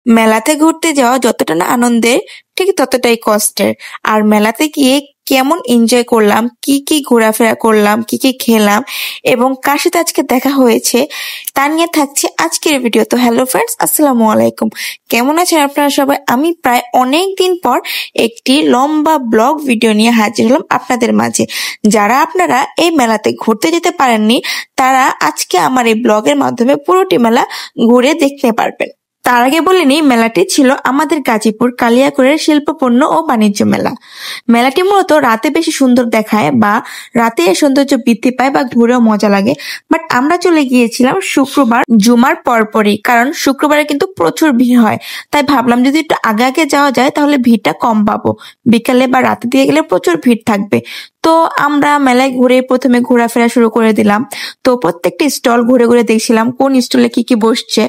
মেলাতে ঘুরতে যাওয়া যতটা না আনন্দের ঠিক ততটাই কষ্টের। আর মেলাতে গিয়ে কেমন এনজয় করলাম, কি কি ঘোরাফেরা করলাম, কি কি খেলাম এবং কার সাথে আজকে দেখা হয়েছে তা নিয়ে থাকছে আজকের ভিডিও। তো হ্যালো ফ্রেন্ডস, আসসালামু আলাইকুম। কেমন আছেন আপনারা সবাই? আমি প্রায় অনেক দিন পর একটি লম্বা ব্লগ ভিডিও নিয়ে হাজির হলাম আপনাদের মাঝে। যারা আপনারা এই মেলাতে ঘুরতে যেতে পারেননি তারা আজকে আমার এই ব্লগের মাধ্যমে পুরোটি মেলা ঘুরে দেখতে পারবেন। তার আগে বলে নিই, মেলাটি ছিল আমাদের গাজীপুর কালিয়াকৈরের শিল্পপণ্য ও বাণিজ্য মেলা। মেলাটি মূলত রাতে বেশি সুন্দর দেখায় বা রাতে এর সৌন্দর্য বৃদ্ধি পায় বা ঘুরেও মজা লাগে। বাট আমরা চলে গিয়েছিলাম শুক্রবার জুমার পরপরই, কারণ শুক্রবারে কিন্তু প্রচুর ভিড় হয়। তাই ভাবলাম যদি একটু আগে আগে যাওয়া যায় তাহলে ভিড়টা কম পাবো, বিকালে বা রাতে দিয়ে গেলে প্রচুর ভিড় থাকবে। তো আমরা মেলায় ঘুরে প্রথমে ঘোরাফেরা শুরু করে দিলাম। তো প্রত্যেকটি স্টল ঘুরে ঘুরে দেখছিলাম কোন স্টলে কি কি বসছে।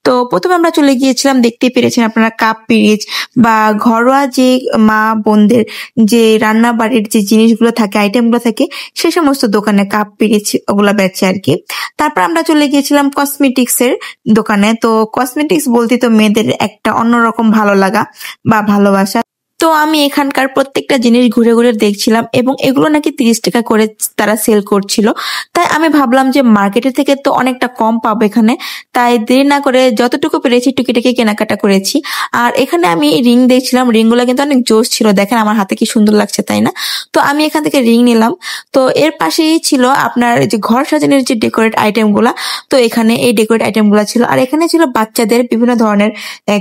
তো প্রথমে আমরা চলে গিয়েছিলাম, দেখতেই পেরেছেন আপনারা, কাপ পিরিচ বা ঘরোয়া যে মা বোনদের যে রান্না বাড়ির যে জিনিসগুলো থাকে, আইটেমগুলো থাকে, সে সমস্ত দোকানে কাপ পিরিচ ওগুলা বেচে আর কি। তারপর আমরা চলে গিয়েছিলাম কসমেটিক্স এর দোকানে। তো কসমেটিক্স বলতে তো মেয়েদের একটা অন্যরকম ভালো লাগা বা ভালোবাসা। তো আমি এখানকার প্রত্যেকটা জিনিস ঘুরে ঘুরে দেখছিলাম এবং এগুলো নাকি 30 টাকা করে তারা সেল করছিল। তাই আমি ভাবলাম যে মার্কেটের থেকে তো অনেকটা কম পাবো এখানে। তাই দেরি না করে যতটুকু পেরেছি টুকিটাকি কেনাকাটা করেছি। আর এখানে আমি রিং দেখছিলাম, রিং গুলো কিন্তু অনেক জোশ ছিল। দেখেন আমার হাতে কি সুন্দর লাগছে, তাই না? তো আমি এখান থেকে রিং নিলাম। তো এর পাশেই ছিল আপনার যে ঘর সাজানোর যে ডেকোরেট আইটেম গুলা। তো এখানে এই ডেকোরেট আইটেম গুলা ছিল। আর এখানে ছিল বাচ্চাদের বিভিন্ন ধরনের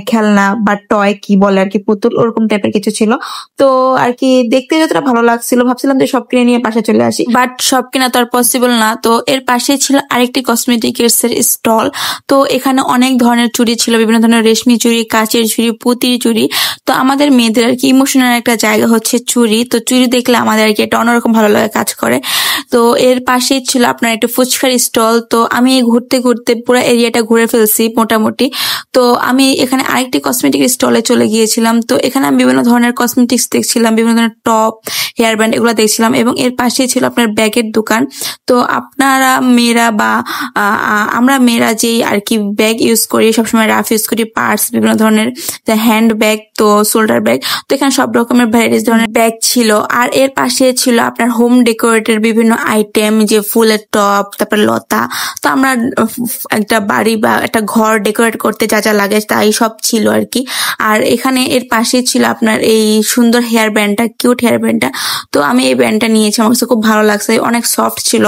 খেলনা বা টয় কি বলে আর কি, পুতুল ওরকম টাইপের কিছু ছিল। তো আর কি দেখতে যতটা ভালো লাগছিল ভাবছিলাম যে সব কিনে নিয়ে পাশে চলে আসি, বাট সব কিনা তো আর পসিবল না। তো এর পাশে ছিল আরেকটি কসমেটিক্স এর স্টল। তো এখানে অনেক ধরনের চুড়ি ছিল, বিভিন্ন ধরনের রেশমি চুড়ি, কাচের চুড়ি, পুঁতির চুড়ি। তো আমাদের মেয়েদের আর কি ইমোশনাল একটা জায়গা হচ্ছে চুড়ি। তো চুড়ি দেখলে আমাদের আর কি একটা অন্যরকম ভালো লাগা কাজ করে। তো এর পাশেই ছিল আপনার একটা ফুচকার স্টল। তো আমি ঘুরতে ঘুরতে পুরো এরিয়াটা ঘুরে ফেলছি মোটামুটি। তো আমি এখানে আরেকটি কসমেটিক স্টলে চলে গিয়েছিলাম। তো এখানে আমি বিভিন্ন ধরনের কসমেটিক্স দেখছিলাম, বিভিন্ন ধরনের টপ, হেয়ার ব্যান্ড এগুলো দেখছিলাম এবং এর পাশেই ছিল আপনার ব্যাগের দোকান। তো আপনারা মেয়েরা বা আমরা মেয়েরা যেই আর কি ব্যাগ ইউজ করি, সবসময় রাফ ইউজ করি, পার্স, বিভিন্ন ধরনের হ্যান্ড ব্যাগ, তো শোল্ডার ব্যাগ, তো এখানে সব রকমের ভ্যারাইটিস ধরনের ব্যাগ ছিল। আর এর পাশে ছিল আপনার হোম ডেকোরেটের বিভিন্ন আইটেম, যে ফুলের টপ, তারপর লতা। তো আমরা একটা বাড়ি বা একটা ঘর ডেকোরেট করতে যা যা লাগে তাই সব ছিল আর কি। আর এখানে এর পাশে ছিল আপনার এই সুন্দর হেয়ার ব্যান্ডটা, কিউট হেয়ার ব্যান্ডটা। তো আমি এই ব্যান্ডটা নিয়েছি, আমার কাছে খুব ভালো লাগছে, অনেক সফট ছিল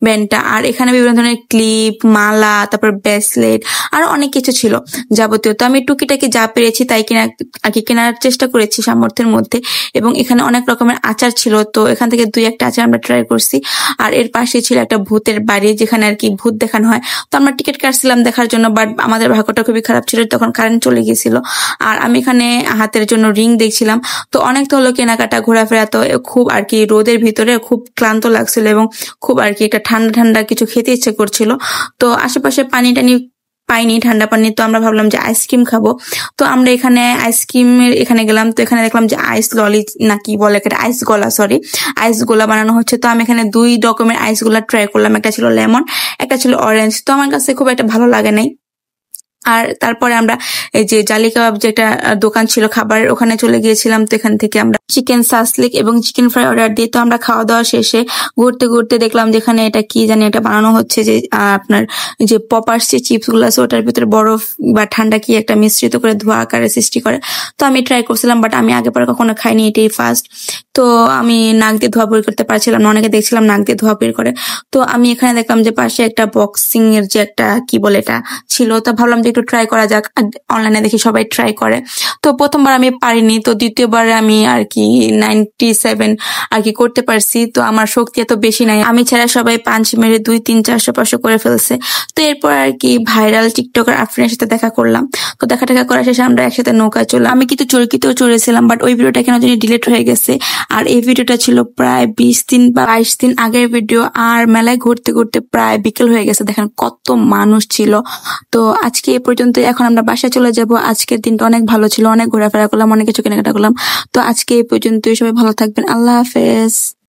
ব্যান্ডটা। আর এখানে বিভিন্ন ধরনের ক্লিপ, মালা, তারপর ব্রেসলেট আর অনেক কিছু ছিল যাবতীয়। তো আমি টুকিটাকি যা পেরেছি তাই কিনা আর কি কেনার চেষ্টা করেছি সামর্থ্যের মধ্যে। এবং এখানে অনেক রকমের আচার ছিল, তো এখান থেকে 2-1টা আচার আমরা ট্রাই করছি। আর এর পাশে ছিল একটা ভূতের বাড়ি, যেখানে আর কি ভূত দেখানো হয়। তো আমরা টিকিট কাটছিলাম দেখার জন্য, বাট আমাদের ভাগ্যটা খুবই খারাপ ছিল, তখন কারেন্ট চলে গিয়েছিল। আর আমি এখানে হাতের জন্য রিং দেখছিলাম। তো অনেক তো হলো কেনাকাটা, ঘোরাফেরা। তো খুব আর কি রোদের ভিতরে খুব ক্লান্ত লাগছিল এবং খুব আর কি একটা ঠান্ডা ঠান্ডা কিছু খেতে ইচ্ছে করছিল। তো আশেপাশে পানি টানি পাইনি, ঠান্ডা পানি। তো আমরা ভাবলাম যে আইসক্রিম খাবো। তো আমরা এখানে আইসক্রিমের এখানে গেলাম। তো এখানে দেখলাম যে আইস ললি না কি বলে, আইস গোলা, সরি, আইস গোলা বানানো হচ্ছে। তো আমি এখানে 2 রকমের আইস গোলা ট্রাই করলাম, একটা ছিল লেমন, একটা ছিল অরেঞ্জ। তো আমার কাছে খুব একটা ভালো লাগে নাই। আর তারপরে আমরা এই যে জালি কাবাব, যে একটা দোকান ছিল খাবারের, ওখানে চলে গিয়েছিলাম। তো এখান থেকে আমরা চিকেন সাসলিক এবং চিকেন ফ্রাই অর্ডার দিই। তো আমরা খাওয়া দাওয়া শেষে ঘুরতে ঘুরতে দেখলাম যেখানে এটা কি জানি এটা বানানো হচ্ছে, যে আপনার যে পপার্স যে চিপস গুলো আছে ওটার ভিতরে বরফ বা ঠান্ডা কি একটা মিশ্রিত করে ধোঁয়া আকারে সৃষ্টি করে। তো আমি ট্রাই করছিলাম, বাট আমি আগে পরে কখনো খাইনি, এটাই ফার্স্ট। তো আমি নাক দিয়ে ধোয়া বের করতে পারছিলাম না, অনেকে দেখছিলাম নাক দিয়ে ধোয়া বের করে। তো আমি এখানে দেখলাম যে পাশে একটা বক্সিং এর যে একটা কি বলে এটা ছিল। তো ভাবলাম যে একটু ট্রাই করা যাক, অনলাইনে দেখি সবাই ট্রাই করে। তো প্রথমবার আমি পারিনি, তো দ্বিতীয়বারে আমি আর কি 97 আর কি করতে পারছি। তো আমার শক্তি এত বেশি নাই, আমি ছাড়া সবাই পাঞ্চ মেরে 2, 3, 400-500 করে ফেলছে। তো এরপর আর কি ভাইরাল টিকটকার আফরিনের সাথে দেখা করলাম। তো দেখা করার শেষে আমরা একসাথে নৌকায় চললাম। আমি কিন্তু চরকিতেও চড়েছিলাম, বাট ওই ভিডিওটা কেন জানি ডিলিট হয়ে গেছে। আর এই ভিডিওটা ছিল প্রায় 20 দিন বা 22 দিন আগের ভিডিও। আর মেলায় ঘুরতে ঘুরতে প্রায় বিকেল হয়ে গেছে, দেখেন কত মানুষ ছিল। তো আজকে এ পর্যন্ত, এখন আমরা বাসায় চলে যাব। আজকের দিনটা অনেক ভালো ছিল, অনেক ঘোরাফেরা করলাম, অনেক কিছু কেনাকাটা করলাম। তো আজকে এই পর্যন্তই, সবাই ভালো থাকবেন, আল্লাহ হাফেজ।